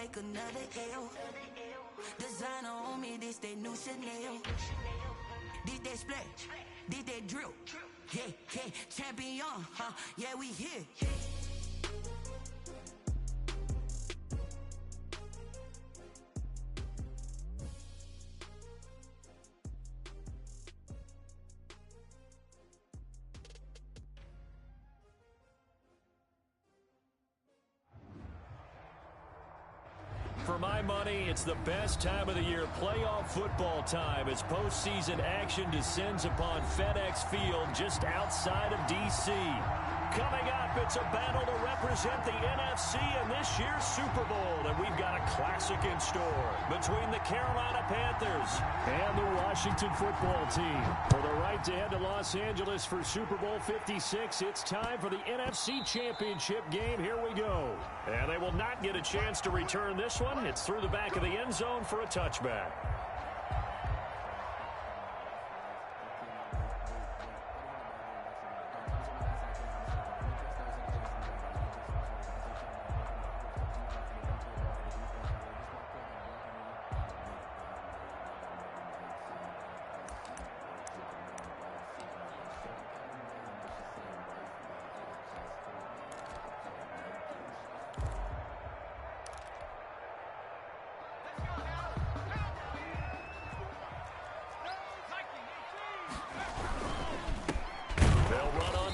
take another L. Designer on me, this that new Chanel. This that splash, this that drill. Yeah, yeah, champion, huh? Yeah, we here. For my money, it's the best time of the year, playoff football time, as postseason action descends upon FedEx Field just outside of D.C. Coming up, it's a battle to represent the NFC in this year's Super Bowl, and we've got a classic in store between the Carolina Panthers and the Washington football team. For the right to head to Los Angeles for Super Bowl 56, it's time for the NFC Championship game. Here we go. And they will not get a chance to return this one. It's through the back of the end zone for a touchback.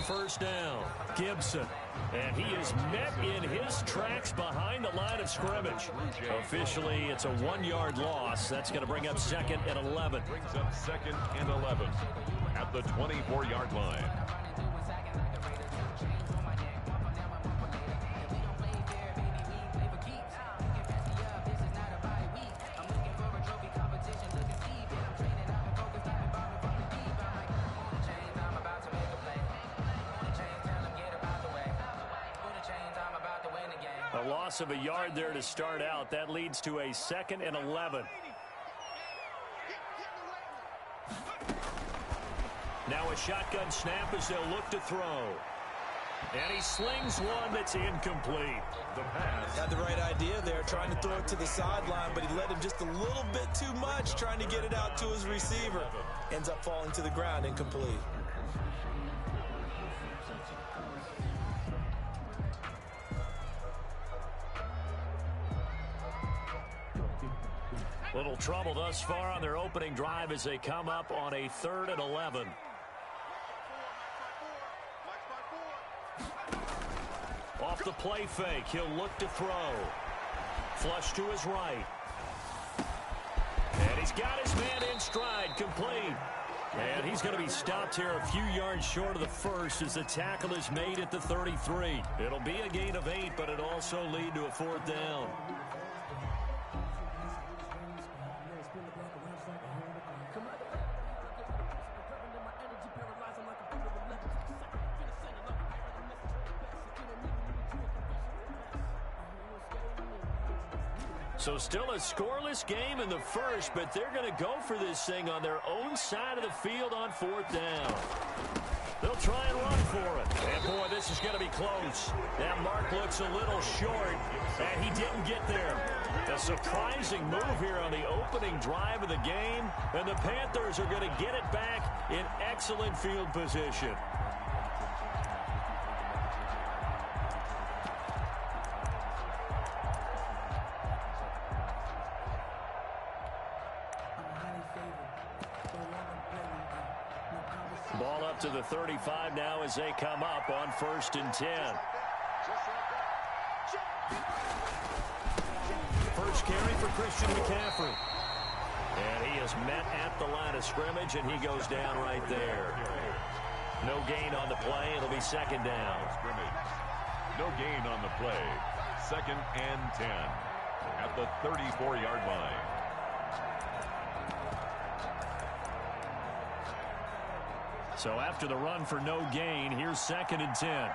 First down, Gibson, and he is met in his tracks behind the line of scrimmage. Officially, it's a 1-yard loss. That's going to bring up 2nd and 11. Brings up 2nd and 11 at the 24-yard line. A loss of a yard there to start out. That leads to a 2nd and 11. Now a shotgun snap as they'll look to throw. And he slings one that's incomplete. The pass. Had the right idea there, trying to throw it to the sideline, but he let him just a little bit too much, trying to get it out to his receiver. Ends up falling to the ground, incomplete. Little trouble thus far on their opening drive as they come up on a 3rd and 11. Off the play fake, he'll look to throw. Flush to his right. And he's got his man in stride, complete. And he's going to be stopped here a few yards short of the first as the tackle is made at the 33. It'll be a gain of 8, but it'll also lead to a 4th down. So still a scoreless game in the first, but they're going to go for this thing on their own side of the field on 4th down. They'll try and run for it. And, boy, this is going to be close. That mark looks a little short, and he didn't get there. A surprising move here on the opening drive of the game, and the Panthers are going to get it back in excellent field position. Ball up to the 35 now as they come up on 1st and 10. First carry for Christian McCaffrey. And he is met at the line of scrimmage, and he goes down right there. No gain on the play. It'll be 2nd down. No gain on the play. 2nd and 10 at the 34-yard line. So after the run for no gain, here's 2nd and 10.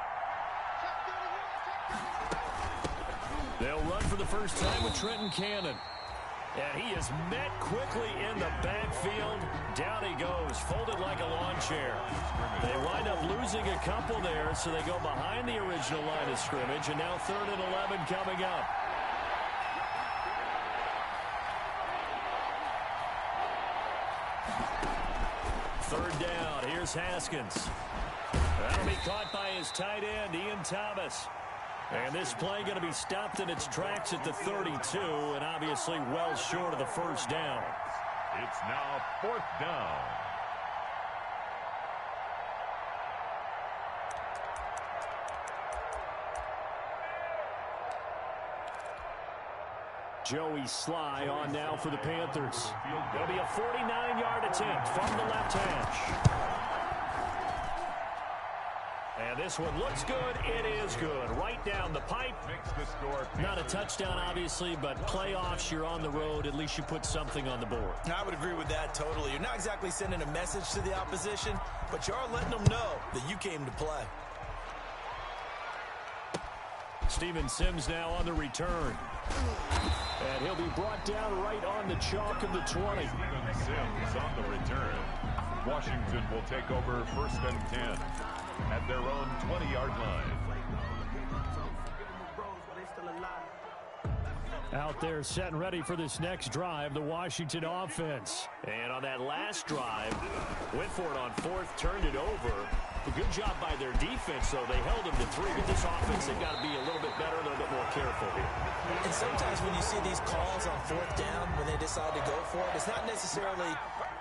They'll run for the first time with Trenton Cannon. And he is met quickly in the backfield. Down he goes, folded like a lawn chair. They wind up losing a couple there, so they go behind the original line of scrimmage. And now 3rd and 11 coming up. Third down. Here's Haskins. That'll be caught by his tight end, Ian Thomas. And this play going to be stopped in its tracks at the 32, and obviously well short of the first down. It's now 4th down. Joey Sly on now for the Panthers. It'll be a 49-yard attempt from the left hash. And this one looks good. It is good. Right down the pipe. Not a touchdown, obviously, but playoffs, you're on the road. At least you put something on the board. I would agree with that totally. You're not exactly sending a message to the opposition, but you are letting them know that you came to play. Steven Sims now on the return. And he'll be brought down right on the chalk of the 20. Steven Sims on the return. Washington will take over 1st and 10 at their own 20-yard line. Out there set and ready for this next drive, the Washington offense. And on that last drive, went for it on 4th, turned it over. A good job by their defense, though. They held them to 3, but this offense, they've got to be a little bit better, a little bit more careful here. And sometimes when you see these calls on 4th down, when they decide to go for it, it's not necessarily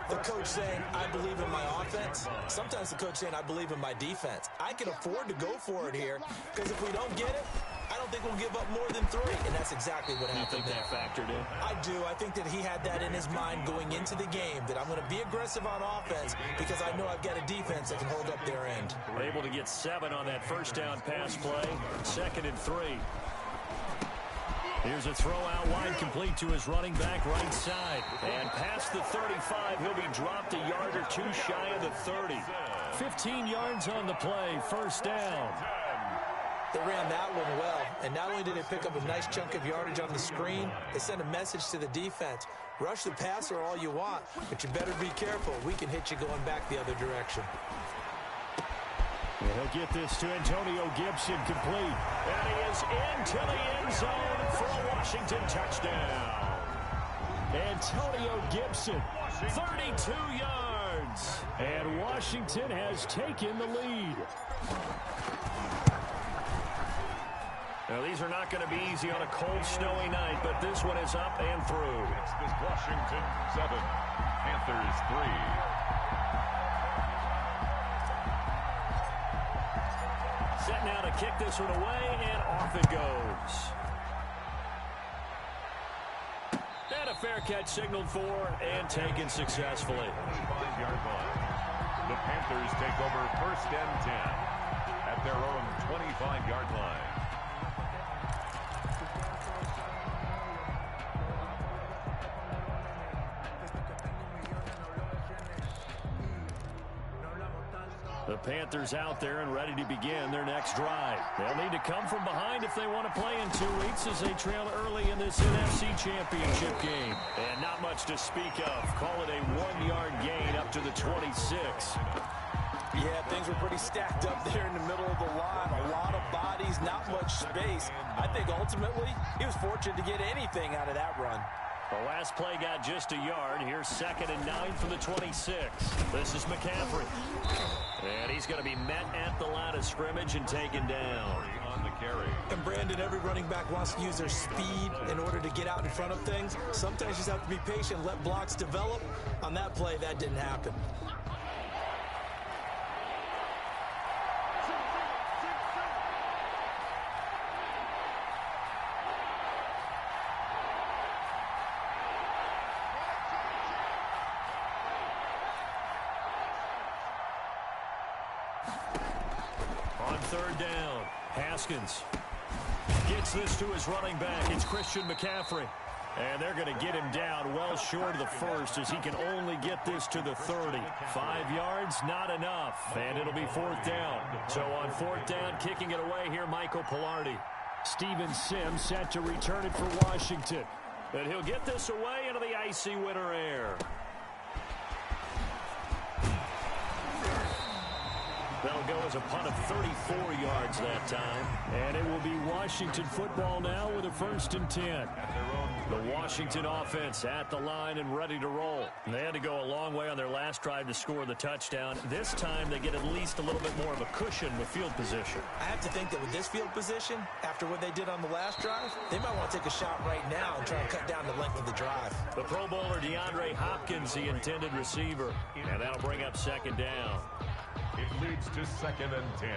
the coach saying, I believe in my offense. Sometimes the coach saying, I believe in my defense. I can afford to go for it here, because if we don't get it, I don't think we'll give up more than 3, and that's exactly what happened. You think that factored in? I do. I think that he had that in his mind going into the game, that I'm going to be aggressive on offense because I know I've got a defense that can hold up their end. Able to get 7 on that first down pass play. 2nd and 3. Here's a throw out wide, complete to his running back right side. And past the 35, he'll be dropped a yard or 2 shy of the 30. 15 yards on the play, 1st down. They ran that one well, and not only did they pick up a nice chunk of yardage on the screen, they sent a message to the defense. Rush the passer all you want, but you better be careful. We can hit you going back the other direction. And he'll get this to Antonio Gibson, complete. And he is into the end zone for a Washington touchdown. Antonio Gibson, 32 yards. And Washington has taken the lead. Now, these are not going to be easy on a cold, snowy night, but this one is up and through. It's Washington 7, Panthers 3. Set now to kick this one away, and off it goes. And a fair catch signaled for and taken successfully. 25-yard line. The Panthers take over 1st and 10 at their own 25-yard line. The Panthers out there and ready to begin their next drive. They'll need to come from behind if they want to play in 2 weeks as they trail early in this NFC Championship game. And not much to speak of. Call it a 1-yard gain up to the 26. Yeah, things were pretty stacked up there in the middle of the line. A lot of bodies, not much space. I think ultimately he was fortunate to get anything out of that run. The last play got just a yard. Here's 2nd and 9 from the 26. This is McCaffrey. And he's going to be met at the line of scrimmage and taken down. On the carry. And Brandon, every running back wants to use their speed in order to get out in front of things. Sometimes you just have to be patient, let blocks develop. On that play, that didn't happen. On 3rd down, Haskins gets this to his running back. It's Christian McCaffrey. And they're going to get him down well short of the first as he can only get this to the 30. 5 yards, not enough. And it'll be 4th down. So on 4th down, kicking it away here, Michael Pilardi. Steven Sims set to return it for Washington. And he'll get this away into the icy winter air. That'll go as a punt of 34 yards that time. And it will be Washington football now with a 1st and 10. At their own The Washington offense at the line and ready to roll. They had to go a long way on their last drive to score the touchdown. This time they get at least a little bit more of a cushion with field position. I have to think that with this field position, after what they did on the last drive, they might want to take a shot right now and try and cut down the length of the drive. The Pro Bowler DeAndre Hopkins, the intended receiver. And that'll bring up second down. It leads to 2nd and 10.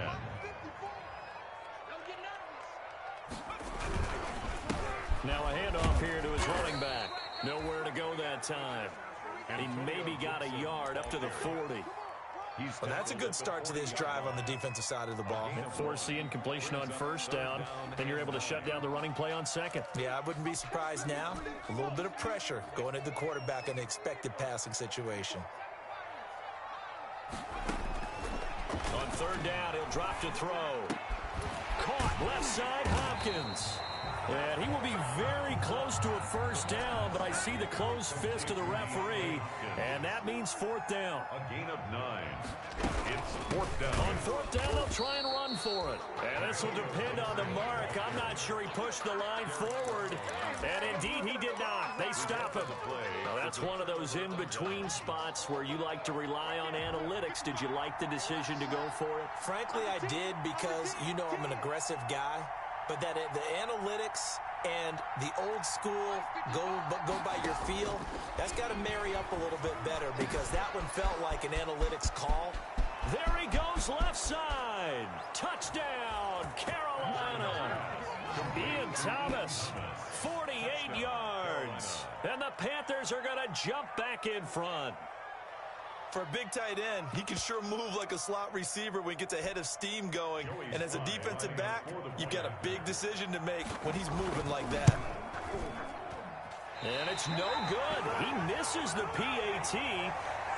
Now a handoff here to his running back. Nowhere to go that time. He maybe got a yard up to the 40. Well, that's a good start to this drive on the defensive side of the ball. Force the incompletion on first down. Then you're able to shut down the running play on second. Yeah, I wouldn't be surprised now. A little bit of pressure going at the quarterback in an expected passing situation. On third down, he'll drop to throw. Caught left side, Hopkins. And he will be very close to a first down, but I see the closed fist of the referee, and that means fourth down. A gain of 9. It's 4th down. On fourth down, they'll try and run for it. And this will depend on the mark. I'm not sure he pushed the line forward, and indeed he did not. They stop him. Now, that's one of those in-between spots where you like to rely on analytics. Did you like the decision to go for it? Frankly, I did, because you know I'm an aggressive guy. But that the analytics and the old school go by your feel, that's got to marry up a little bit better, because that one felt like an analytics call. There he goes left side. Touchdown, Carolina. Ian Thomas, 48 yards. And the Panthers are going to jump back in front. For a big tight end, he can sure move like a slot receiver when he gets a head of steam going. And as a defensive back, you've got a big decision to make when he's moving like that. And it's no good. He misses the PAT.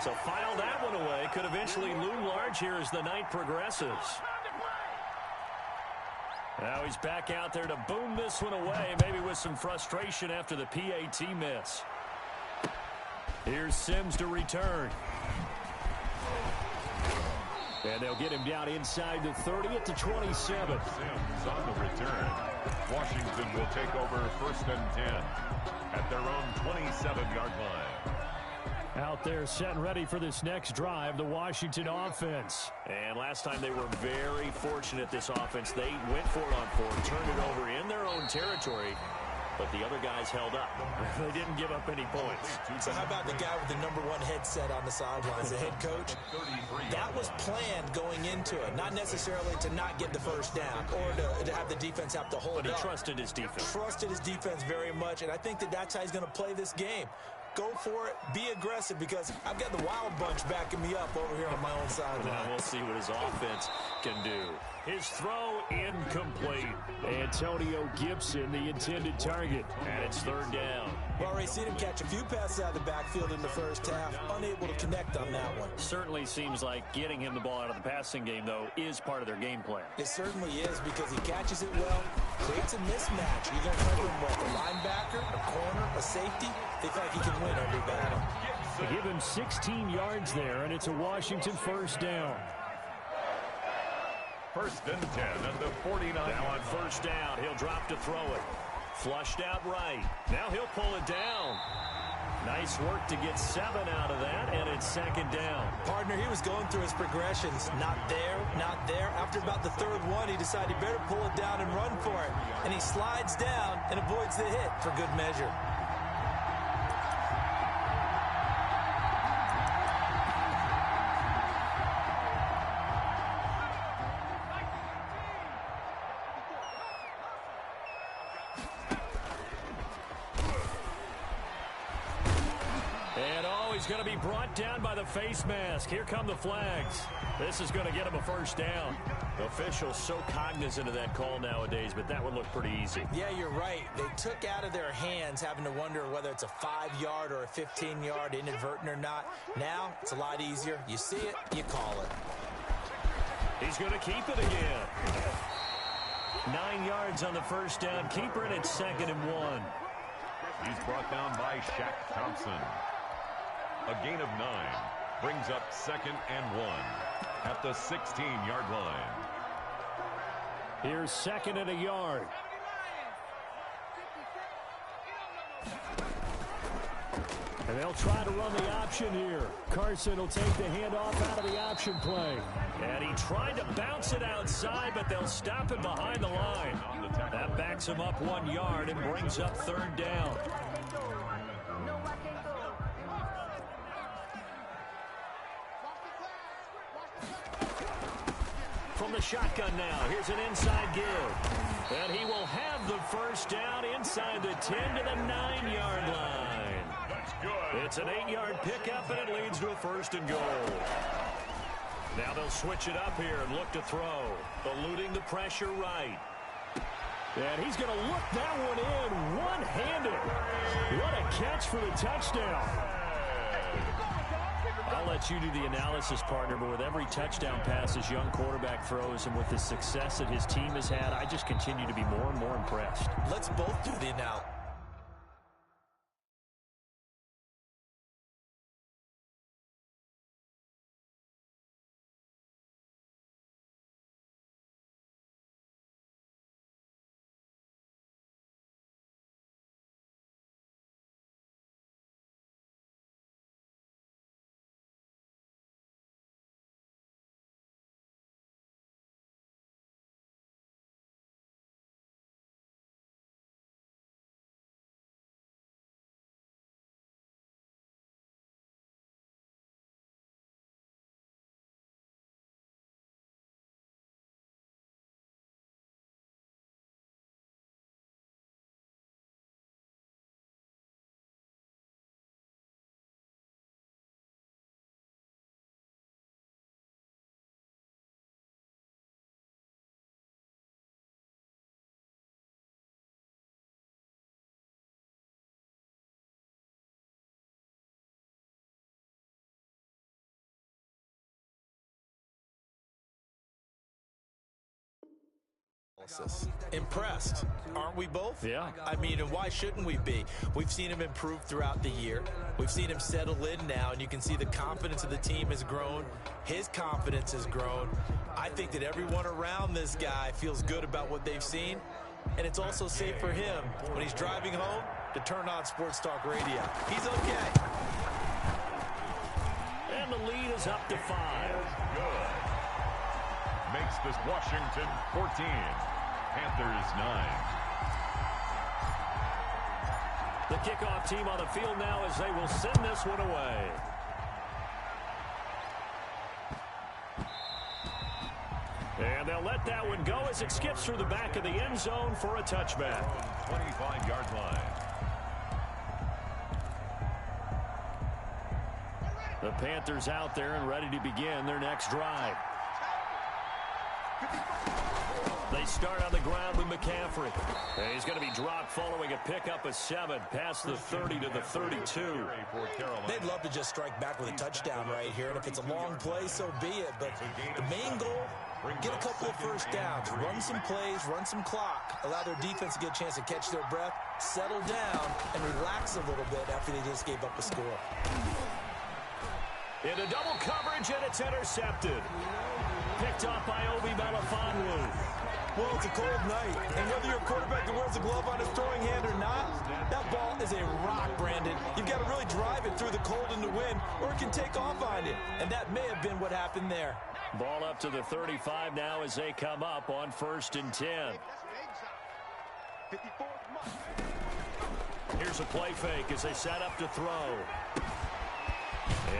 So file that one away. Could eventually loom large here as the night progresses. Now he's back out there to boom this one away, maybe with some frustration after the PAT miss. Here's Sims to return. And they'll get him down inside the 30 at the 27. Sims on the return. Washington will take over 1st and 10 at their own 27-yard line. Out there set and ready for this next drive, the Washington offense. And last time they were very fortunate, this offense. They went for it on 4th, turned it over in their own territory. But the other guys held up. They didn't give up any points. So how about the guy with the #1 headset on the sidelines, the head coach? That was planned going into it. Not necessarily to not get the first down or to have the defense have to hold up. But he trusted his defense. Trusted his defense very much, and I think that's how he's going to play this game. Go for it. Be aggressive, because I've got the wild bunch backing me up over here on my own sideline. Now we'll see what his offense can do. His throw incomplete. Antonio Gibson, the intended target. And it's 3rd down. We've already seen him catch a few passes out of the backfield in the first half. Unable to connect on that one. Certainly seems like getting him the ball out of the passing game, though, is part of their game plan. It certainly is, because he catches it well, creates a mismatch. You're going to cover him with a linebacker, a corner, a safety. They feel like he can win every battle. They give him 16 yards there, and it's a Washington first down. 1st and 10 at the 49. Now on first down, he'll drop to throw it. Flushed out right. Now he'll pull it down. Nice work to get 7 out of that, and it's 2nd down. Partner, he was going through his progressions. Not there, not there. After about the 3rd one, he decided he better pull it down and run for it. And he slides down and avoids the hit for good measure. Going to be brought down by the face mask. Here come the flags. This is going to get him a first down. Officials so cognizant of that call nowadays, but that would look pretty easy. Yeah, you're right. They took out of their hands having to wonder whether it's a 5-yard or a 15-yard inadvertent or not. Now, it's a lot easier. You see it, you call it. He's going to keep it again. 9 yards on the first down. Keeper, and it's 2nd and 1. He's brought down by Shaq Thompson. A gain of 9 brings up 2nd and 1 at the 16-yard line. Here's 2nd and a yard. And they'll try to run the option here. Carson will take the handoff out of the option play. And he tried to bounce it outside, but they'll stop him behind the line. That backs him up 1 yard and brings up 3rd down. From the shotgun now, here's an inside give. And he will have the 1st down inside the 10 to the 9-yard line. That's good. It's an 8-yard pickup, and it leads to a 1st and goal. Now they'll switch it up here and look to throw. Eluding the pressure right. And he's going to look that one in one-handed. What a catch for the touchdown. I'll let you do the analysis, partner, but with every touchdown pass this young quarterback throws and with the success that his team has had, I just continue to be more and more impressed. Let's both do the analysis. Impressed, aren't we both? Yeah. I mean, and why shouldn't we be? We've seen him improve throughout the year. We've seen him settle in now, and you can see the confidence of the team has grown. His confidence has grown. I think that everyone around this guy feels good about what they've seen, and it's also safe for him when he's driving home to turn on Sports Talk Radio. He's okay. And the lead is up to 5. Good. Makes this Washington 14. Panthers 9. The kickoff team on the field now as they will send this one away. And they'll let that one go as it skips through the back of the end zone for a touchback. 25-yard line. The Panthers out there and ready to begin their next drive. They start on the ground with McCaffrey. And he's going to be dropped following a pickup of 7 past the 30 to the 32. They'd love to just strike back with a touchdown right here, and if it's a long play, so be it. But the main goal, get a couple of first downs, run some plays, run some clock, allow their defense to get a chance to catch their breath, settle down, and relax a little bit after they just gave up a score. Into double coverage, and it's intercepted. Picked off by Obi Melifonwu. Well, it's a cold night, and whether you're a quarterback that wears a glove on his throwing hand or not, that ball is a rock, Brandon. You've got to really drive it through the cold and the wind, or it can take off on you, and that may have been what happened there. Ball up to the 35 now as they come up on 1st and 10. Here's a play fake as they set up to throw.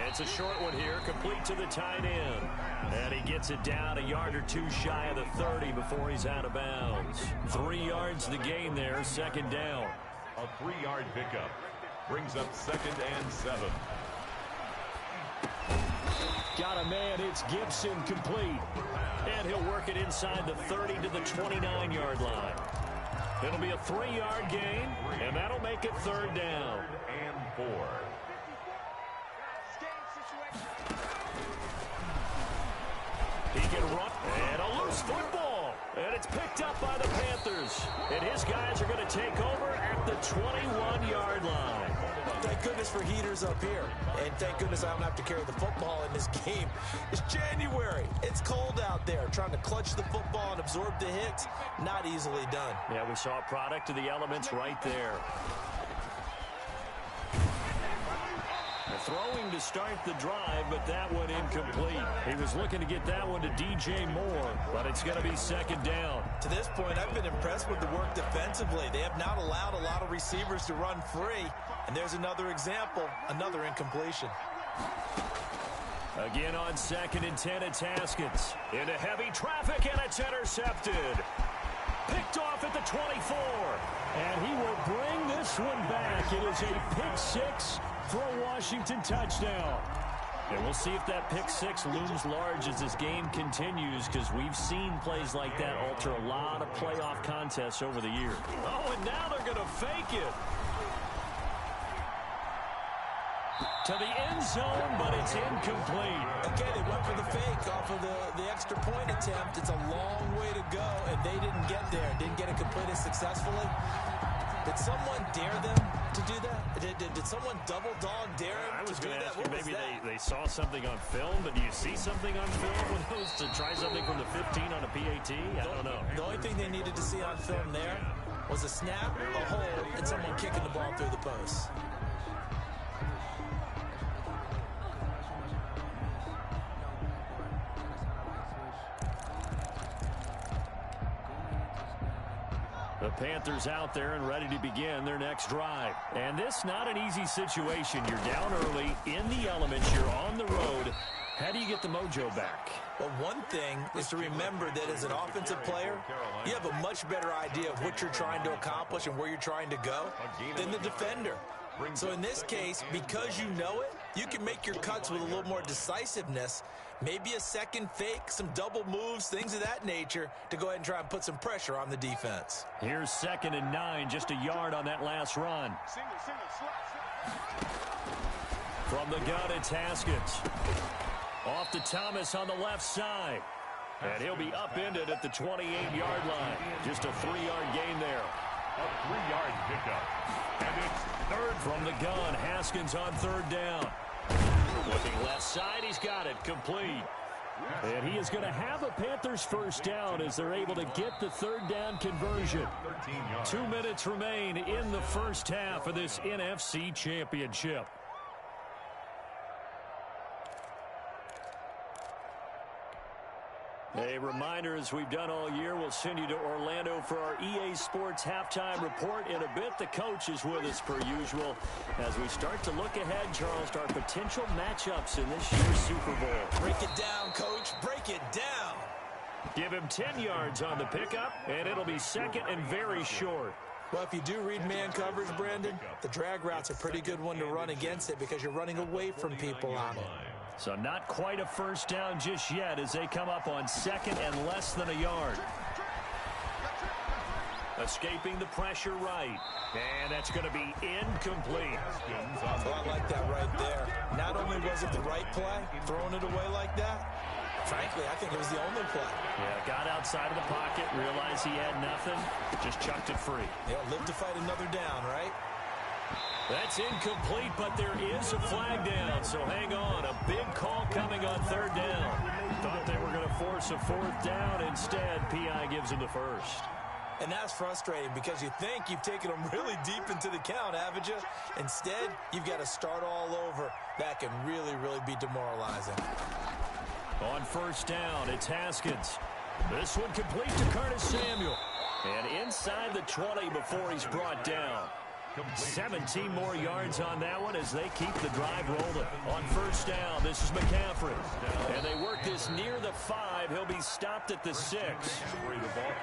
It's a short one here, complete to the tight end. And he gets it down a yard or two shy of the 30 before he's out of bounds. 3 yards the gain there, 2nd down. A 3-yard pickup brings up 2nd and 7. Got a man, it's Gibson, complete. And he'll work it inside the 30 to the 29-yard line. It'll be a 3-yard gain, and that'll make it 3rd down. And 4. He can run, and a loose football. And it's picked up by the Panthers. And his guys are going to take over at the 21-yard line. Thank goodness for heaters up here. And thank goodness I don't have to carry the football in this game. It's January. It's cold out there. Trying to clutch the football and absorb the hits, not easily done. Yeah, we saw a product of the elements right there. throwing to start the drive, but that one incomplete. He was looking to get that one to DJ Moore, but it's going to be second down. To this point, I've been impressed with the work defensively. They have not allowed a lot of receivers to run free. And there's another example, another incompletion. Again on 2nd and 10, it's Haskins. Into heavy traffic, and it's intercepted. Picked off at the 24. And he will bring this one back. It is a pick six for a Washington touchdown. And we'll see if that pick six looms large as this game continues, because we've seen plays like that alter a lot of playoff contests over the years. Oh, and now they're going to fake it. To the end zone, but it's incomplete. Okay, they went for the fake off of the extra point attempt. It's a long way to go, and they didn't get there. Didn't get it completed successfully. Did someone dare them to do that? Did someone double dog dare them to do that? I was going to ask you, maybe they saw something on film, but do you see something on film when those to try something from the 15 on a PAT? I don't know. The only thing they needed to see on film there was a snap, a hold, and someone kicking the ball through the post. The Panthers out there and ready to begin their next drive. And this not an easy situation. You're down early, in the elements, you're on the road. How do you get the mojo back? Well, one thing is to remember that as an offensive player, you have a much better idea of what you're trying to accomplish and where you're trying to go than the defender. So in this case, because you know it, you can make your cuts with a little more decisiveness, maybe a second fake, some double moves, things of that nature, to go ahead and try and put some pressure on the defense. Here's 2nd and 9, just a yard on that last run. From the gun, it's Haskins. Off to Thomas on the left side. And he'll be upended at the 28-yard line. Just a 3-yard gain there. A 3-yard pickup. And it's third. From the gun, Haskins on 3rd down. Looking left side, he's got it, complete. And he is going to have a Panthers first down as they're able to get the 3rd down conversion. 2 minutes remain in the first half of this NFC Championship. A reminder, as we've done all year, we'll send you to Orlando for our EA Sports halftime report. In a bit, the coach is with us per usual as we start to look ahead, Charles, to our potential matchups in this year's Super Bowl. Break it down, Coach. Break it down. Give him 10 yards on the pickup, and it'll be 2nd and very short. Well, if you do read man coverage, Brandon, the drag route's a pretty good one to run against it because you're running away from people on it. So not quite a first down just yet as they come up on 2nd and less than a yard. Escaping the pressure right. And that's going to be incomplete. Well, I like that right there. Not only was it the right play, throwing it away like that, frankly, I think it was the only play. Yeah, got outside of the pocket, realized he had nothing, just chucked it free. Yeah, live to fight another down, right? That's incomplete, but there is a flag down, so hang on. A big call coming on 3rd down. Thought they were going to force a 4th down. Instead, P.I. gives him the first. And that's frustrating because you think you've taken them really deep into the count, haven't you? Instead, you've got to start all over. That can really, really be demoralizing. On 1st down, it's Haskins. This one complete to Curtis Samuel. And inside the 20 before he's brought down. 17 more yards on that one as they keep the drive rolling. On 1st down, this is McCaffrey. And they work this near the 5. He'll be stopped at the 6.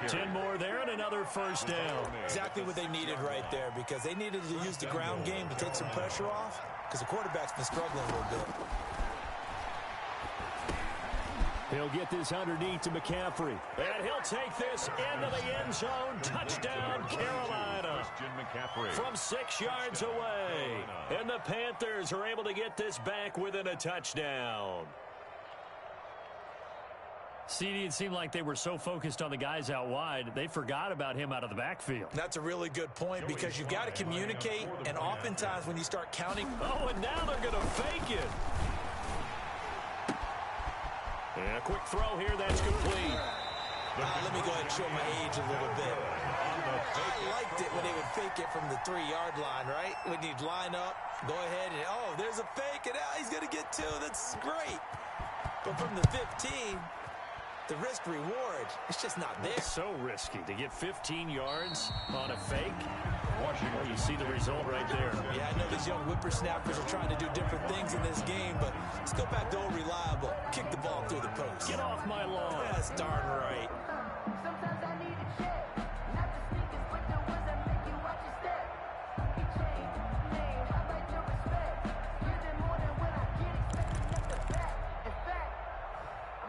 10 more there and another 1st down. Exactly what they needed right there because they needed to use the ground game to take some pressure off because the quarterback's been struggling a little bit. He'll get this underneath to McCaffrey. And he'll take this into the end zone. Touchdown, Carolina. From 6 yards away. And the Panthers are able to get this back within a touchdown. CD, it seemed like they were so focused on the guys out wide, they forgot about him out of the backfield. That's a really good point because you've got to communicate, and oftentimes when you start counting... Oh, and now they're going to fake it. And a quick throw here, that's complete. Let me go ahead and show my age a little bit. I liked it when they would fake it from the 3-yard line, right? When you'd line up, go ahead, and, oh, there's a fake, and now he's going to get 2. That's great. But from the 15, the risk-reward, it's just not there. It's so risky to get 15 yards on a fake. Well, you see the result right there. Yeah, I know these young whippersnappers are trying to do different things in this game, but let's go back to old reliable. Kick the ball through the post. Get off my lawn. That's darn right. Sometimes I need a check. Not the sneakers, but the ones that make you watch your step. He changed name, I like your respect. Give them more than when I get expected at the back. In fact,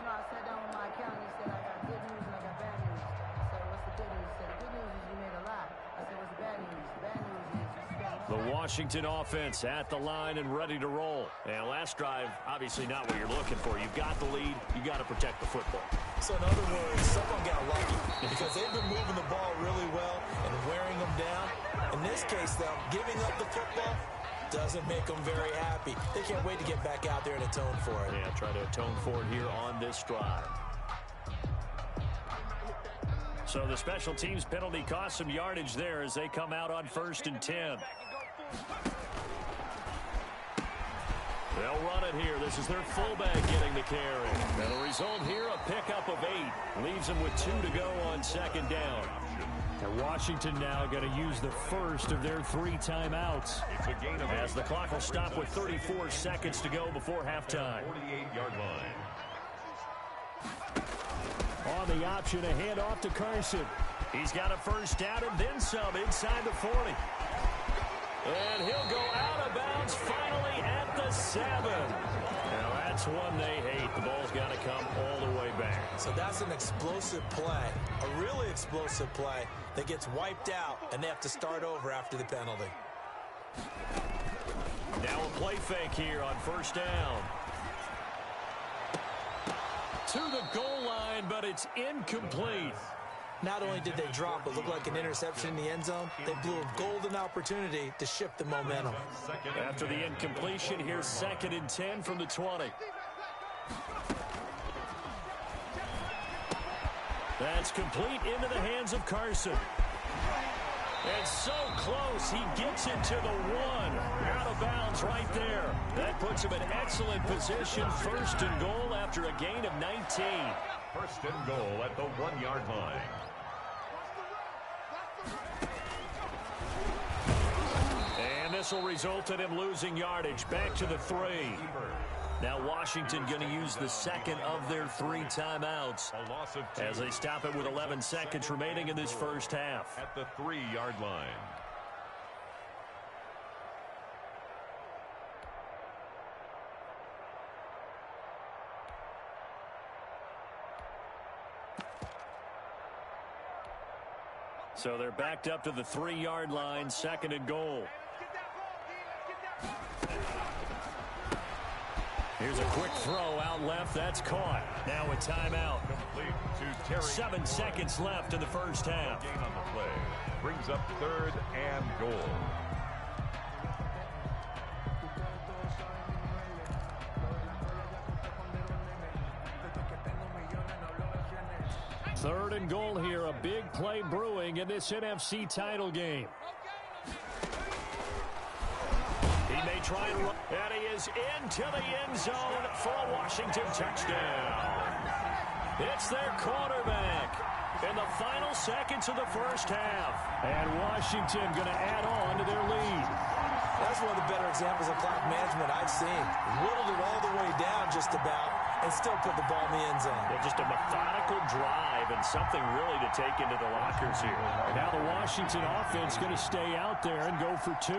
I sat down with my accountant. He said I got good news and I got bad news. I said, what's the good news? He said, the good news is you made a lot. I said, what's the bad news? The bad news is you spent The Washington offense at the line and ready to roll. And last drive, obviously not what you're looking for. You've got the lead. You got to protect the football. So in other words, someone got lucky because they've been moving the ball really well and wearing them down. In this case, though, giving up the football doesn't make them very happy. They can't wait to get back out there and atone for it. Yeah, try to atone for it here on this drive. So the special teams penalty cost some yardage there as they come out on 1st and 10. They'll run it here. This is their fullback getting the carry. And the result here, a pickup of 8. Leaves them with 2 to go on 2nd down. And Washington now going to use the first of their 3 timeouts. As the clock will stop with 34 seconds to go before halftime. 48-yard line. On the option, a handoff to Carson. He's got a first down and then some inside the 40. And he'll go out of bounds finally at the 7. Now that's one they hate. The ball's got to come all the way back. So that's an explosive play, a really explosive play that gets wiped out, and they have to start over after the penalty. Now a play fake here on 1st down. To the goal line, but it's incomplete. Not only did they drop what looked like an interception in the end zone, they blew a golden opportunity to shift the momentum. After the incompletion, here's 2nd and 10 from the 20. That's complete into the hands of Carson. And so close, he gets it to the 1. Out of bounds right there. That puts him in excellent position. 1st and goal after a gain of 19. 1st and goal at the 1-yard line. And this will result in him losing yardage. Back to the 3. Now Washington going to use the 2nd of their 3 timeouts A loss of 2 as they stop it with 11 seconds remaining in this first half. at the 3-yard line. So they're backed up to the 3-yard line, 2nd and goal. Here's a quick throw out left. That's caught. Now a timeout. Complete to Terry. 7 seconds left in the first half. Gain on the play. Brings up 3rd and goal. Third and goal here. A big play brewing in this NFC title game. He may try and run. And he is into the end zone for a Washington touchdown. It's their quarterback in the final seconds of the first half. And Washington going to add on to their lead. That's one of the better examples of clock management I've seen. Whittled it all the way down just about and still put the ball in the end zone. Yeah, just a methodical drive and something really to take into the lockers here. And now the Washington offense going to stay out there and go for 2.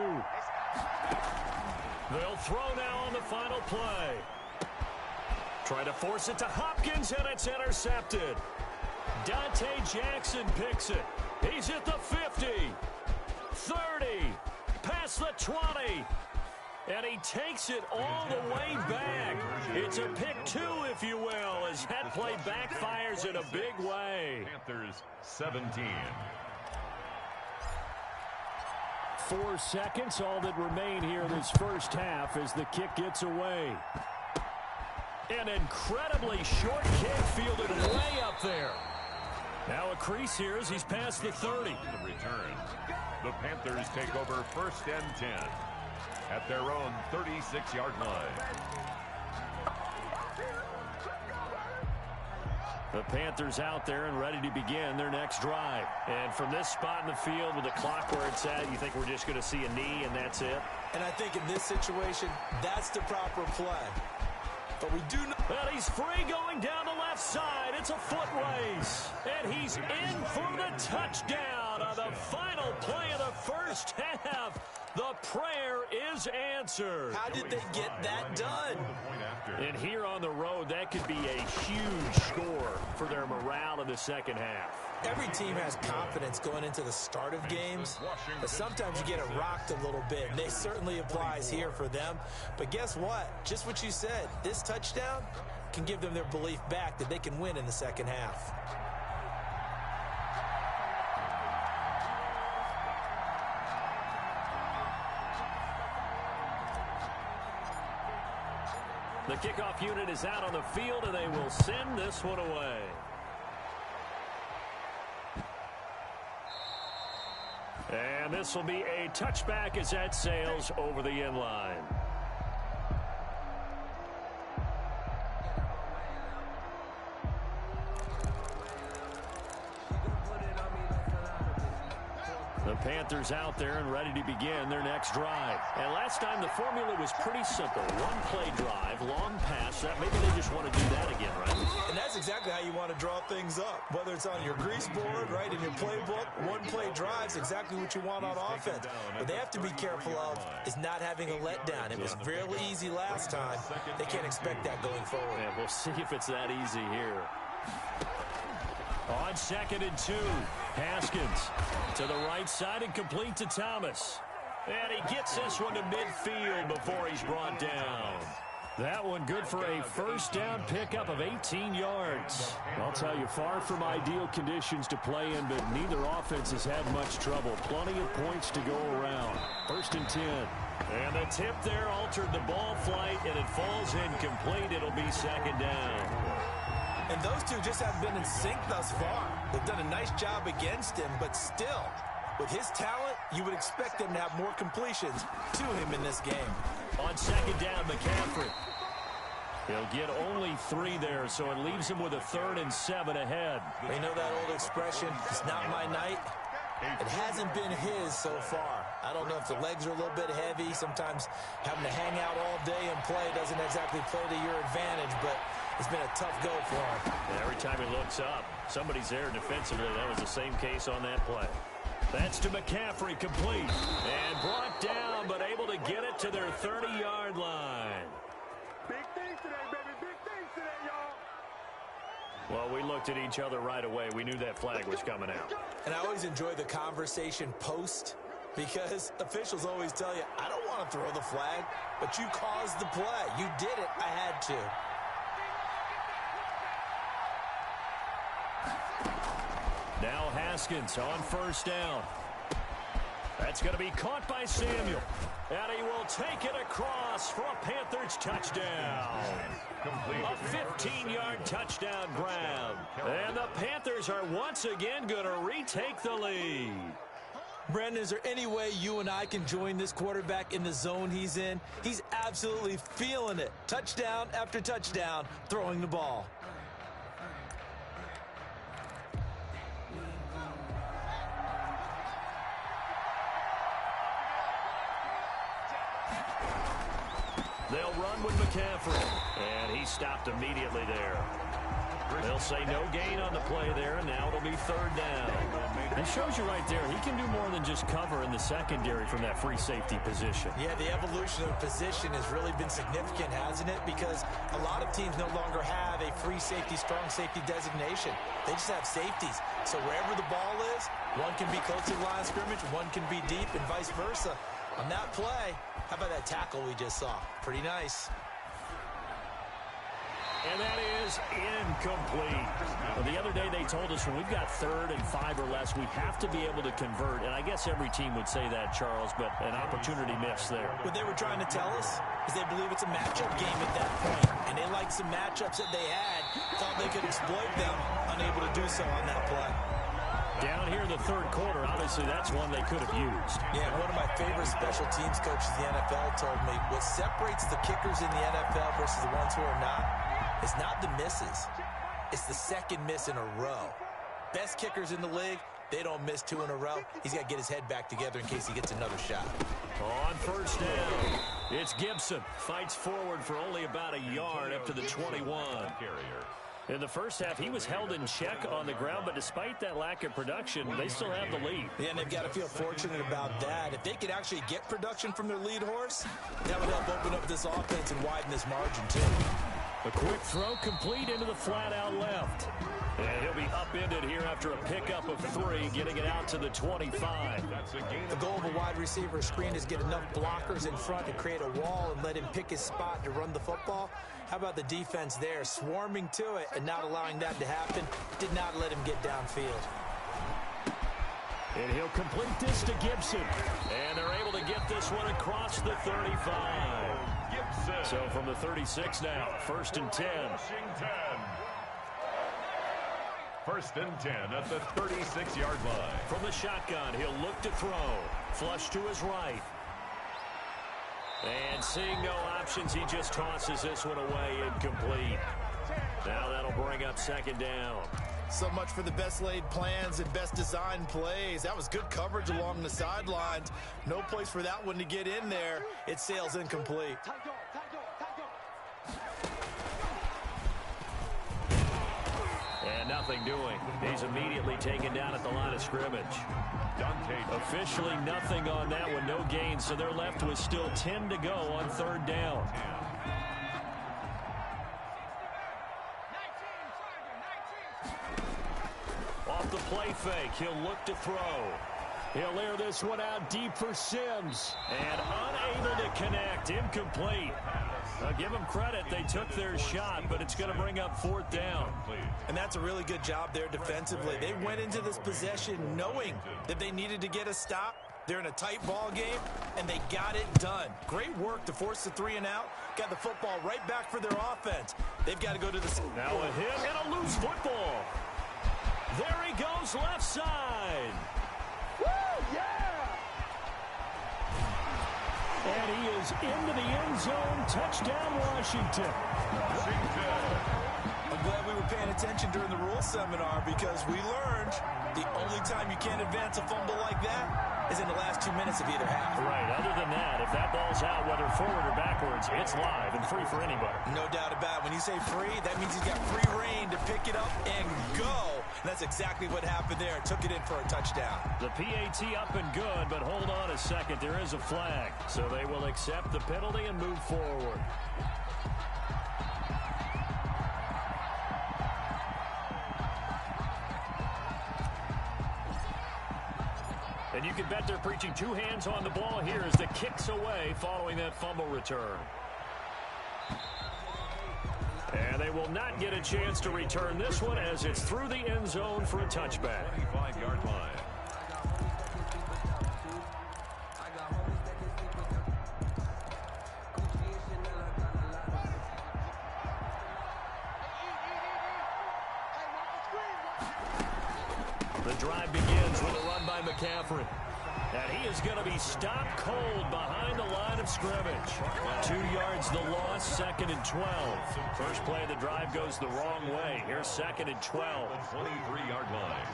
They'll throw now on the final play. Try to force it to Hopkins, and it's intercepted. Dante Jackson picks it. He's at the 50, 30, past the 20, and he takes it all the way back. It's a pick 2, if you will, as that play backfires in a big way. Panthers 17. 4 seconds, all that remain here in this first half as the kick gets away. An incredibly short kick fielded way up there. Now a crease here as he's past the 30. The return. The Panthers take over 1st and 10 at their own 36-yard line. The Panthers out there and ready to begin their next drive. And from this spot in the field with the clock where it's at, you think we're just going to see a knee and that's it? And I think in this situation, that's the proper play. But we do know. Well, he's free going down the left side. It's a foot race. And he's in for the touchdown on the final play of the first half. The prayer is answered. How did they get that done? And here on the road, that could be a huge score for their morale in the second half. Every team has confidence going into the start of games, but sometimes you get it rocked a little bit, and they certainly applies here for them. But guess what? Just what you said, this touchdown can give them their belief back that they can win in the second half. The kickoff unit is out on the field, and they will send this one away. And this will be a touchback as that sails over the end line. The Panthers out there and ready to begin their next drive. And last time the formula was pretty simple. One play drive, long pass. Maybe they just want to do that again, right? And that's exactly how you want to draw things up. Whether it's on your grease board, right, in your playbook, one play drive's exactly what you want on offense. What they have to be careful of is not having a letdown. It was really easy last time. They can't expect that going forward. Yeah, we'll see if it's that easy here. On 2nd and 2, Haskins to the right side and complete to Thomas. And he gets this one to midfield before he's brought down. That one good for a first down pickup of 18 yards. I'll tell you, far from ideal conditions to play in, but neither offense has had much trouble. Plenty of points to go around. 1st and 10. And the tip there altered the ball flight, and it falls incomplete. It'll be 2nd down. And those two just have been in sync thus far. They've done a nice job against him, but still, with his talent, you would expect them to have more completions to him in this game. On 2nd down, McCaffrey. He'll get only 3 there, so it leaves him with a 3rd and 7 ahead. You know that old expression, it's not my night? It hasn't been his so far. I don't know if the legs are a little bit heavy. Sometimes having to hang out all day and play doesn't exactly play to your advantage, but it's been a tough go for him. And every time he looks up, somebody's there defensively. That was the same case on that play. That's to McCaffrey, complete. And brought down, but able to get it to their 30-yard line. Big things today, baby. Big things today, y'all. Well, we looked at each other right away. We knew that flag was coming out. And I always enjoy the conversation post, because officials always tell you, I don't want to throw the flag, but you caused the play. You did it. I had to. Now Haskins on 1st down. That's going to be caught by Samuel. And he will take it across for a Panthers touchdown. A 15-yard touchdown grab. And the Panthers are once again going to retake the lead. Brandon, is there any way you and I can join this quarterback in the zone he's in? He's absolutely feeling it. Touchdown after touchdown, throwing the ball. They'll run with McCaffrey. And he stopped immediately there. They'll say no gain on the play there, and now it'll be 3rd down. It shows you right there, he can do more than just cover in the secondary from that free safety position. Yeah, the evolution of position has really been significant, hasn't it? Because a lot of teams no longer have a free safety, strong safety designation. They just have safeties. So wherever the ball is, one can be close to the line of scrimmage, one can be deep, and vice versa. On that play, how about that tackle we just saw? Pretty nice. And that is incomplete. Well, the other day they told us when we've got 3rd and 5 or less, we have to be able to convert. And I guess every team would say that, Charles, but an opportunity missed there. What they were trying to tell us is they believe it's a matchup game at that point. And they liked some matchups that they had, thought they could exploit them, unable to do so on that play. Down here in the 3rd quarter, obviously that's one they could have used. Yeah, one of my favorite special teams coaches in the NFL told me what separates the kickers in the NFL versus the ones who are not is not the misses. It's the second miss in a row. Best kickers in the league, they don't miss 2 in a row. He's got to get his head back together in case he gets another shot. On 1st down, it's Gibson. Fights forward for only about a yard up to the 21. In the first half, he was held in check on the ground, but despite that lack of production, they still have the lead. Yeah, and they've got to feel fortunate about that. If they could actually get production from their lead horse, that would help open up this offense and widen this margin, too. A quick throw complete into the flat out left. And he'll be upended here after a pickup of 3, getting it out to the 25. The goal of a wide receiver screen is get enough blockers in front to create a wall and let him pick his spot to run the football. How about the defense there, swarming to it and not allowing that to happen? Did not let him get downfield. And he'll complete this to Gibson. And they're able to get this one across the 35. Gibson. So from the 36 now, 1st and 10. 1st and 10 at the 36-yard line. From the shotgun, he'll look to throw. Flush to his right. And seeing no options, he just tosses this one away, incomplete. Now that'll bring up 2nd down. So much for the best laid plans and best designed plays. That was good coverage along the sidelines. No place for that one to get in there. It sails incomplete. And nothing doing. He's immediately taken down at the line of scrimmage. Officially nothing on that one, no gain, so they're left with still 10 to go on 3rd down. Off the play fake, he'll look to throw. He'll air this one out deep for Sims. And unable to connect, incomplete. Now give them credit, they took their shot, but it's going to bring up 4th down. And that's a really good job there defensively. They went into this possession knowing that they needed to get a stop. They're in a tight ball game, and they got it done. Great work to force the 3 and out. Got the football right back for their offense. They've got to go to the... Now a hit and a loose football. There he goes, left side. Woo, yeah! And he is into the end zone. Touchdown, Washington. I'm glad we were paying attention during the rules seminar because we learned the only time you can't advance a fumble like that is in the last 2 minutes of either half. Right. Other than that, if that ball's out, whether forward or backwards, it's live and free for anybody. No doubt about it. When you say free, that means he's got free reign to pick it up and go. And that's exactly what happened there. Took it in for a touchdown. The PAT up and good, but hold on a second. There is a flag. So they will accept the penalty and move forward. And you can bet they're preaching 2 hands on the ball here as the kick's away following that fumble return. And they will not get a chance to return this one as it's through the end zone for a touchback. 25-yard line. The drive begins with a run by McCaffrey. And he is going to be stopped cold behind the line of scrimmage. 2 yards the loss, 2nd and 12. First play of the drive goes the wrong way. Here's 2nd and 12. 23-yard line.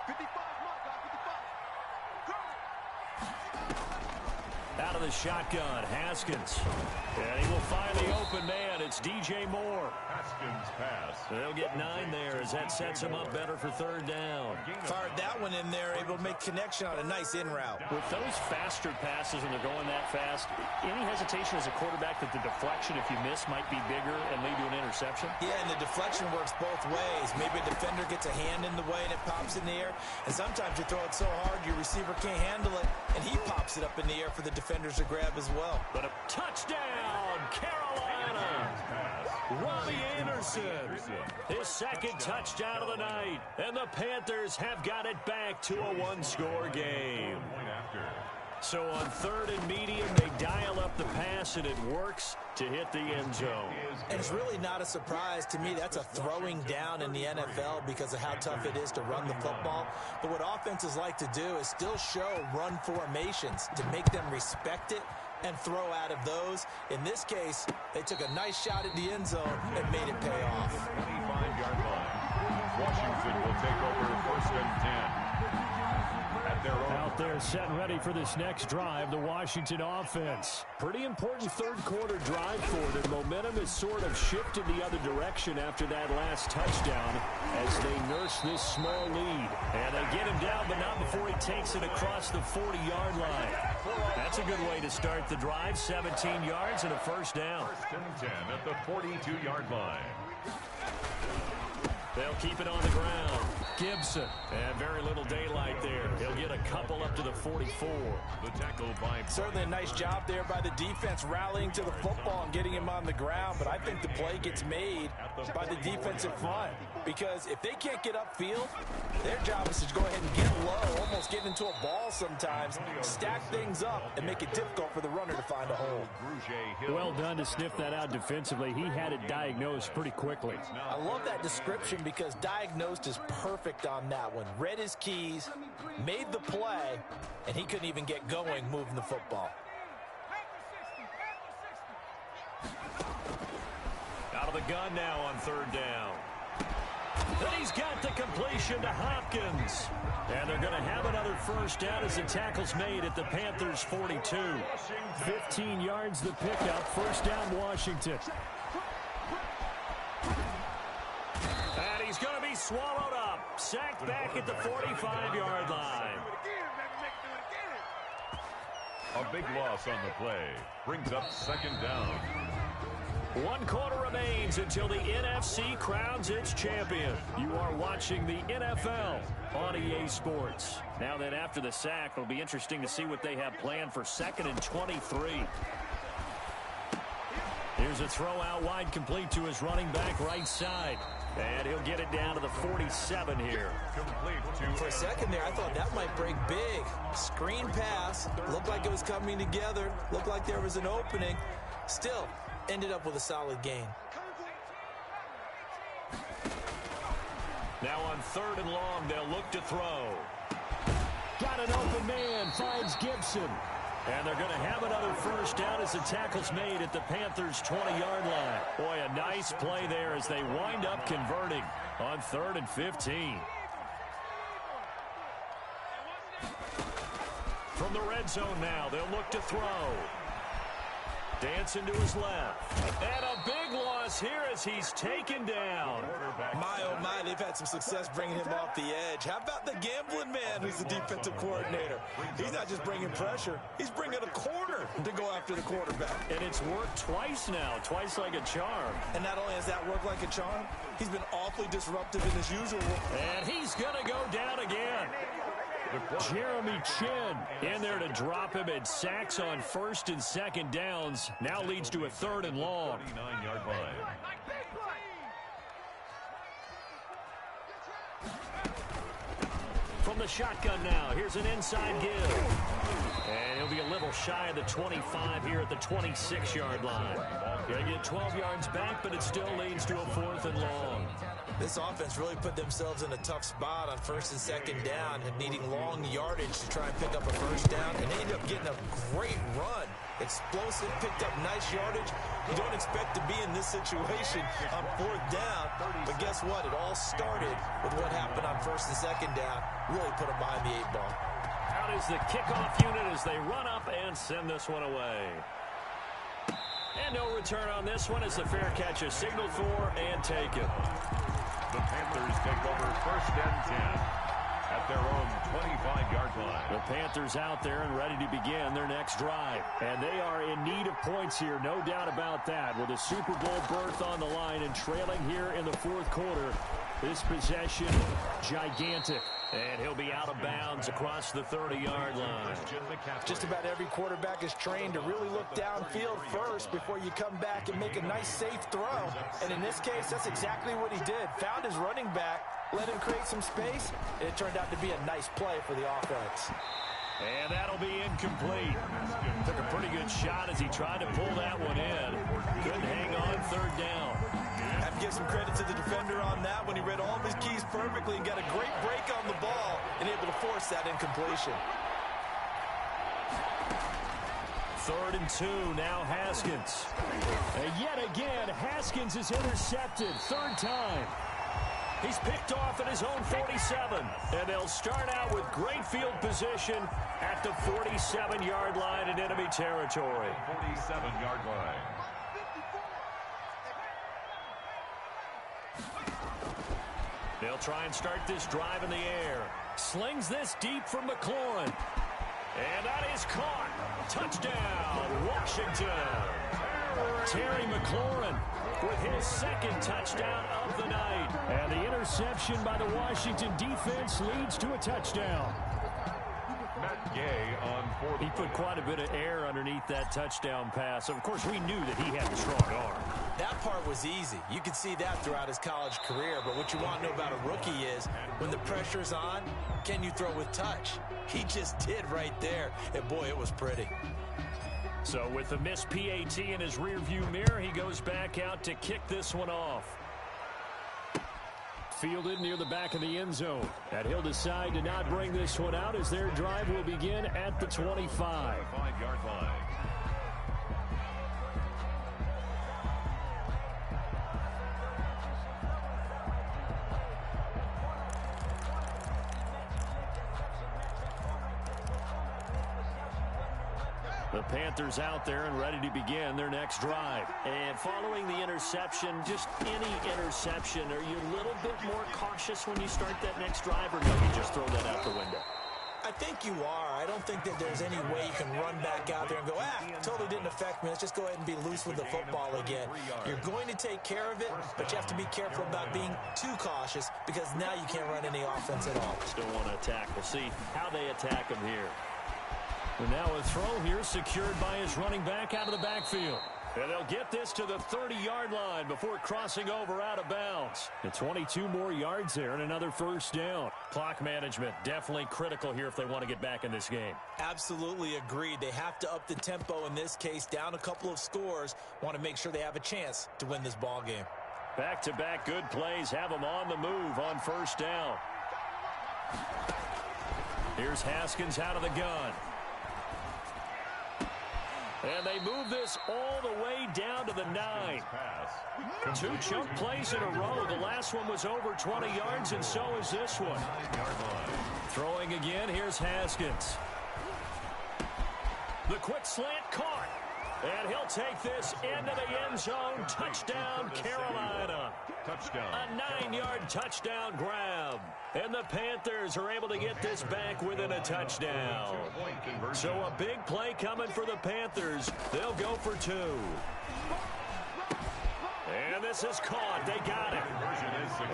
55, Out of the shotgun, Haskins. And he will find the open man. It's DJ Moore. Haskins pass. They'll get 9 there as that sets him up better for 3rd down. Fired that one in there, able to make connection on a nice in route. With those faster passes when they're going that fast, any hesitation as a quarterback that the deflection, if you miss, might be bigger and lead to an interception? Yeah, and the deflection works both ways. Maybe a defender gets a hand in the way and it pops in the air. And sometimes you throw it so hard your receiver can't handle it, and he pops it up in the air for the defender defenders to grab as well. But a touchdown, Carolina! Robbie Anderson, his second touchdown of the night. And the Panthers have got it back to a one-score game. So on 3rd and medium, they dial up the pass, and it works to hit the end zone. And it's really not a surprise to me. That's a throwing down in the NFL because of how tough it is to run the football. But what offenses like to do is still show run formations to make them respect it and throw out of those. In this case, they took a nice shot at the end zone and made it pay off. 25-yard line. Washington will take over 1st and 10. Out there set and ready for this next drive, the Washington offense. Pretty important third-quarter drive for them. Momentum has sort of shifted the other direction after that last touchdown as they nurse this small lead. And they get him down, but not before he takes it across the 40-yard line. That's a good way to start the drive. 17 yards and a first down. 1st and 10 at the 42-yard line. They'll keep it on the ground. Gibson. And very little daylight there. He'll get a couple up to the 44. The tackle by... Certainly a nice job there by the defense rallying to the football and getting him on the ground. But I think the play gets made by the defensive front. Because if they can't get upfield, their job is to go ahead and get low, almost get into a ball sometimes, stack things up, and make it difficult for the runner to find a hole. Well done to sniff that out defensively. He had it diagnosed pretty quickly. I love that description because diagnosed is perfect on that one. Read his keys, made the play, and he couldn't even get going moving the football. Out of the gun now on 3rd down. Then he's got the completion to Hopkins. And they're going to have another first down as the tackle's made at the Panthers' 42. 15 yards the pickup. First down, Washington. And he's going to be swallowed up. Sacked back at the 45-yard line. A big loss on the play. Brings up 2nd down. 1 quarter remains until the NFC crowns its champion. You are watching the NFL on EA Sports. Now then, after the sack, it'll be interesting to see what they have planned for 2nd and 23. Here's a throw out wide, complete to his running back right side. And he'll get it down to the 47 here. For a second there, I thought that might break big. Screen pass. Looked like it was coming together. Looked like there was an opening. Still, ended up with a solid gain. Now on 3rd and long, they'll look to throw. Got an open man, finds Gibson. And they're going to have another first down as the tackle's made at the Panthers' 20-yard line. Boy, a nice play there as they wind up converting on 3rd and 15. From the red zone now, they'll look to throw. Dancing to his left. And a big loss here as he's taken down. My, oh my, they've had some success bringing him off the edge. How about the gambling man who's the defensive coordinator? He's not just bringing pressure. He's bringing a corner to go after the quarterback. And it's worked twice now, twice like a charm. And not only has that worked like a charm, he's been awfully disruptive in his usual. And he's going to go down again. Jeremy Chin in there to drop him, and sacks on 1st and 2nd downs. Now leads to a 3rd and long. 49-yard line. From the shotgun now, here's an inside give. And he'll be a little shy of the 25 here at the 26-yard line. Going to get 12 yards back, but it still leads to a 4th and long. This offense really put themselves in a tough spot on 1st and 2nd down and needing long yardage to try and pick up a first down. And they ended up getting a great run. Explosive, picked up nice yardage. You don't expect to be in this situation on 4th down. But guess what? It all started with what happened on 1st and 2nd down. Really put them behind the 8 ball. Out is the kickoff unit as they run up and send this one away. And no return on this one as the fair catch is signaled for and taken. The Panthers take over 1st and 10 at their own 25-yard line. The Panthers out there and ready to begin their next drive. And they are in need of points here, no doubt about that. With a Super Bowl berth on the line and trailing here in the 4th quarter. This possession, gigantic. And he'll be out of bounds across the 30-yard line. Just about every quarterback is trained to really look downfield first before you come back and make a nice, safe throw. And in this case, that's exactly what he did. Found his running back, let him create some space, and it turned out to be a nice play for the offense. And that'll be incomplete. Took a pretty good shot as he tried to pull that one in. Couldn't hang on third down. I have to give some credit to the defender on that when he read all of his keys perfectly and got a great break on the ball and able to force that incompletion. 3rd and 2, now Haskins. And yet again, Haskins is intercepted. 3rd time. He's picked off at his own 47. And they'll start out with great field position at the 47-yard line in enemy territory. 47-yard line. They'll try and start this drive in the air. Slings this deep for McLaurin. And that is caught. Touchdown, Washington. Terry McLaurin with his 2nd touchdown of the night. And the interception by the Washington defense leads to a touchdown. Matt Gay on 4th. He put quite a bit of air underneath that touchdown pass. Of course, we knew that he had a strong arm. That part was easy. You could see that throughout his college career. But what you want to know about a rookie is when the pressure's on, can you throw with touch? He just did right there. And, boy, it was pretty. So with the missed PAT in his rearview mirror, he goes back out to kick this one off. Fielded near the back of the end zone. And he'll decide to not bring this one out as their drive will begin at the 25. 5-yard line. The Panthers out there and ready to begin their next drive. And following the interception, just any interception, are you a little bit more cautious when you start that next drive, or no, you just throw that out the window? I think you are. I don't think that there's any way you can run back out there and go, totally didn't affect me. Let's just go ahead and be loose with the football again. You're going to take care of it, but you have to be careful about being too cautious because now you can't run any offense at all. Still want to attack. We'll see how they attack him here. And now a throw here secured by his running back out of the backfield. And they'll get this to the 30-yard line before crossing over out of bounds. And 22 more yards there and another first down. Clock management definitely critical here if they want to get back in this game. Absolutely agreed. They have to up the tempo in this case, down a couple of scores. Want to make sure they have a chance to win this ball game. Back-to-back good plays have them on the move on first down. Here's Haskins out of the gun. And they move this all the way down to the 9. 2 chunk plays in a row. The last one was over 20 yards, and so is this one. Throwing again, here's Haskins. The quick slant caught. And he'll take this into the end zone. Touchdown, Carolina. Touchdown. A 9-yard touchdown grab. And the Panthers are able to get this back within a touchdown. So a big play coming for the Panthers. They'll go for 2. And this is caught. They got it.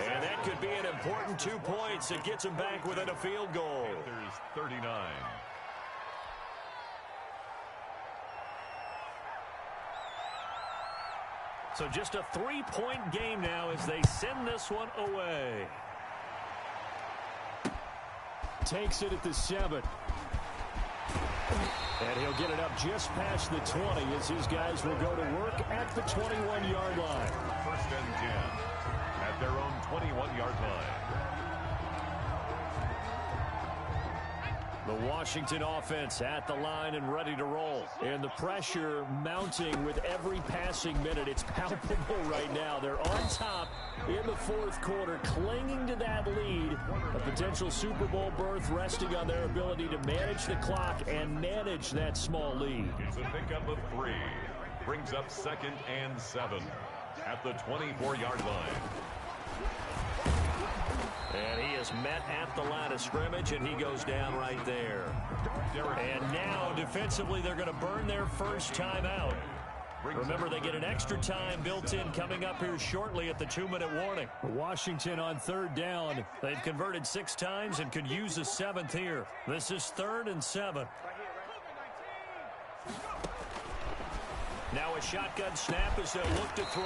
And that could be an important 2 points. It gets them back within a field goal. Panthers 39. So just a 3-point game now as they send this one away. Takes it at the 7. And he'll get it up just past the 20 as his guys will go to work at the 21-yard line. 1st and 10 at their own 21-yard line. The Washington offense at the line and ready to roll. And the pressure mounting with every passing minute. It's palpable right now. They're on top in the 4th quarter, clinging to that lead. A potential Super Bowl berth resting on their ability to manage the clock and manage that small lead. It's a pickup of 3. Brings up 2nd and 7 at the 24-yard line. And he is met at the line of scrimmage, and he goes down right there. And now, defensively, they're going to burn their first timeout. Remember, they get an extra time built in coming up here shortly at the 2-minute warning. Washington on 3rd down. They've converted 6 times and could use a 7th here. This is 3rd and 7. Now a shotgun snap as they'll look to throw.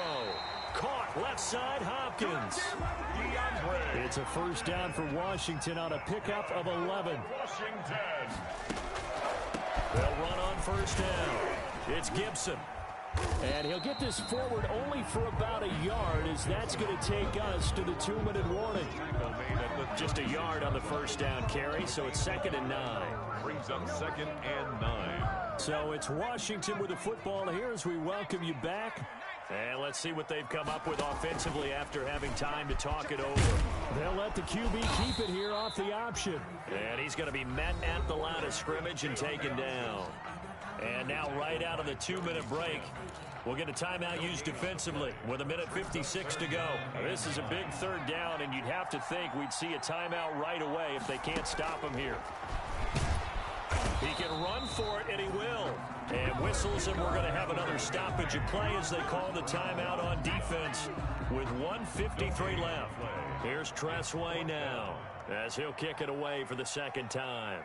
Caught left side, Hopkins. It's a 1st down for Washington on a pickup of 11. They'll run on 1st down. It's Gibson. And he'll get this forward only for about a yard, as that's going to take us to the 2-minute warning. Just a yard on the 1st down carry, so it's 2nd and 9. Brings up 2nd and 9. So it's Washington with the football here as we welcome you back. And let's see what they've come up with offensively after having time to talk it over. They'll let the QB keep it here off the option. And he's going to be met at the line of scrimmage and taken down. And now right out of the 2-minute break, we'll get a timeout used defensively with 1:56 to go. Now, this is a big 3rd down, and you'd have to think we'd see a timeout right away if they can't stop him here. He can run for it, and he will. And whistles, and we're going to have another stoppage of play as they call the timeout on defense with 1:53 left. Here's Tressway now as he'll kick it away for the 2nd time.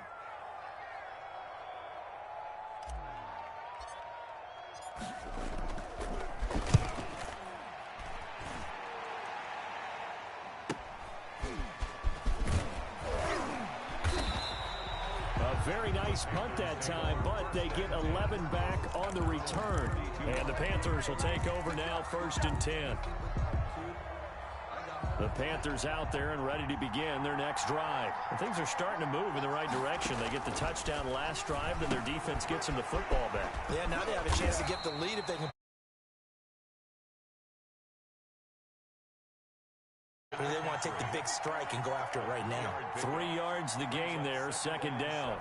Very nice punt that time, but they get 11 back on the return. And the Panthers will take over now, 1st and 10. The Panthers out there and ready to begin their next drive. And things are starting to move in the right direction. They get the touchdown last drive, then their defense gets them the football back. Yeah, now they have a chance to get the lead if they can. Or they want to take the big strike and go after it right now. 3 yards the gain there, 2nd down.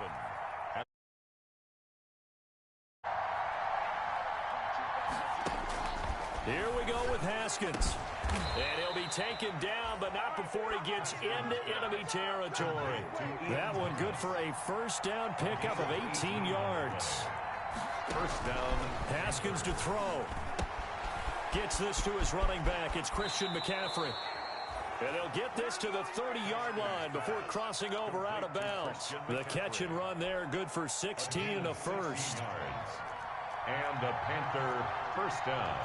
Here we go with Haskins. And he'll be taken down, but not before he gets into enemy territory. That one good for a 1st down pickup of 18 yards. 1st down. Haskins to throw. Gets this to his running back. It's Christian McCaffrey. And they'll get this to the 30-yard line before crossing over out of bounds. The catch and run there, good for 16 and a 1st. And a Panther 1st down.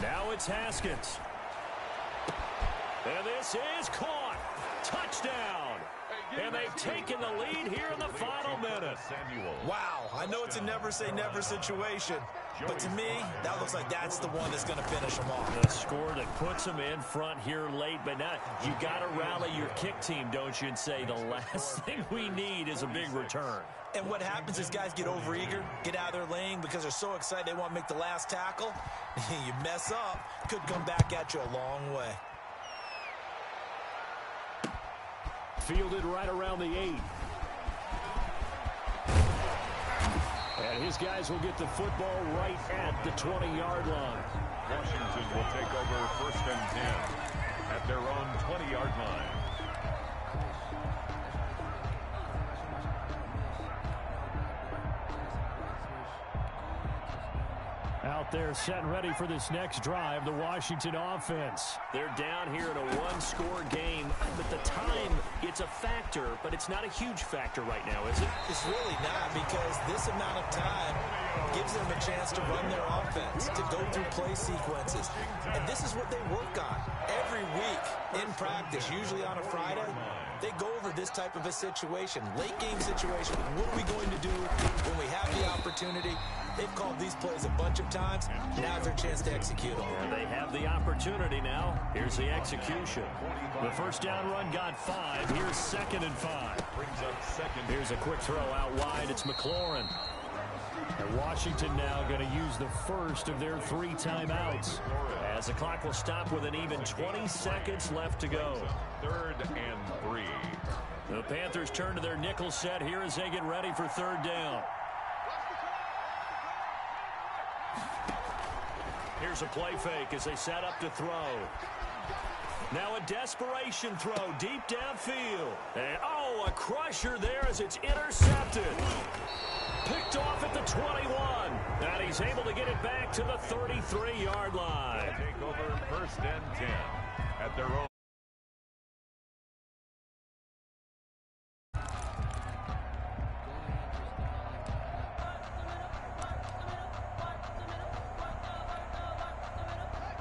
Now it's Haskins. And this is caught. Touchdown. And they've taken the lead here in the final minute. Wow, I know it's a never-say-never situation, but to me, that looks like that's the one that's going to finish them off. The score that puts them in front here late, but not. You got to rally your kick team, don't you, and say the last thing we need is a big return. And what happens is guys get overeager, get out of their lane because they're so excited they want to make the last tackle. You mess up, could come back at you a long way. Fielded right around the 8. And his guys will get the football right at the 20-yard line. Washington will take over 1st and 10 at their own 20-yard line. Out there set and ready for this next drive, the Washington offense. They're down here in a 1-score game, but the time, it's a factor, but it's not a huge factor right now, is it? It's really not, because this amount of time gives them a chance to run their offense, to go through play sequences. And this is what they work on every week in practice, usually on a Friday. They go over this type of a situation, late game situation. What are we going to do when we have the opportunity? They've called these plays a bunch of times. Now's their chance to execute them. And they have the opportunity now. Here's the execution. The 1st down run got 5. Here's 2nd and 5. Brings up 2nd. Here's a quick throw out wide. It's McLaurin. And Washington now going to use the first of their 3 timeouts, as the clock will stop with an even 20 seconds left to go. 3rd and 3. The Panthers turn to their nickel set here as they get ready for 3rd down. Here's a play fake as they set up to throw. Now a desperation throw deep downfield. And, oh, a crusher there as it's intercepted. Picked off at the 21. And he's able to get it back to the 33-yard line. Take over 1st and 10 at their own.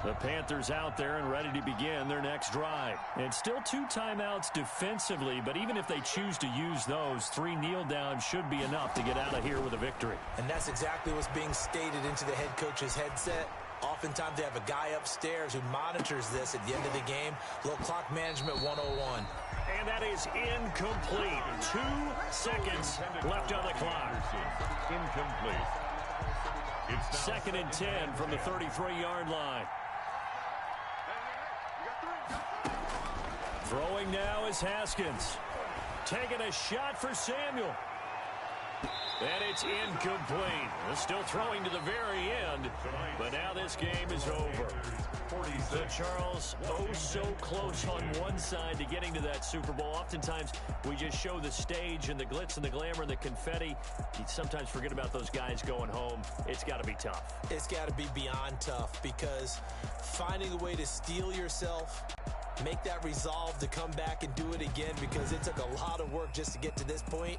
The Panthers out there and ready to begin their next drive. And still 2 timeouts defensively, but even if they choose to use those, 3 kneel downs should be enough to get out of here with a victory. And that's exactly what's being stated into the head coach's headset. Oftentimes they have a guy upstairs who monitors this at the end of the game. Little clock management 101. And that is incomplete. 2 seconds left on the clock. Incomplete. It's 2nd and 10 from the 33-yard line. Throwing now is Haskins. Taking a shot for Samuel. And it's incomplete. Still throwing to the very end. But now this game is over. The Charles, oh so close on one side to getting to that Super Bowl. Oftentimes, we just show the stage and the glitz and the glamour and the confetti. You sometimes forget about those guys going home. It's got to be tough. It's got to be beyond tough because finding a way to steel yourself, make that resolve to come back and do it again because it took a lot of work just to get to this point.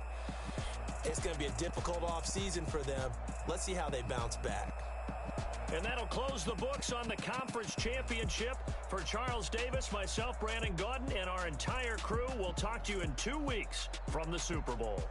It's going to be a difficult offseason for them. Let's see how they bounce back. And that'll close the books on the conference championship. For Charles Davis, myself, Brandon Gaudin, and our entire crew, we'll talk to you in 2 weeks from the Super Bowl.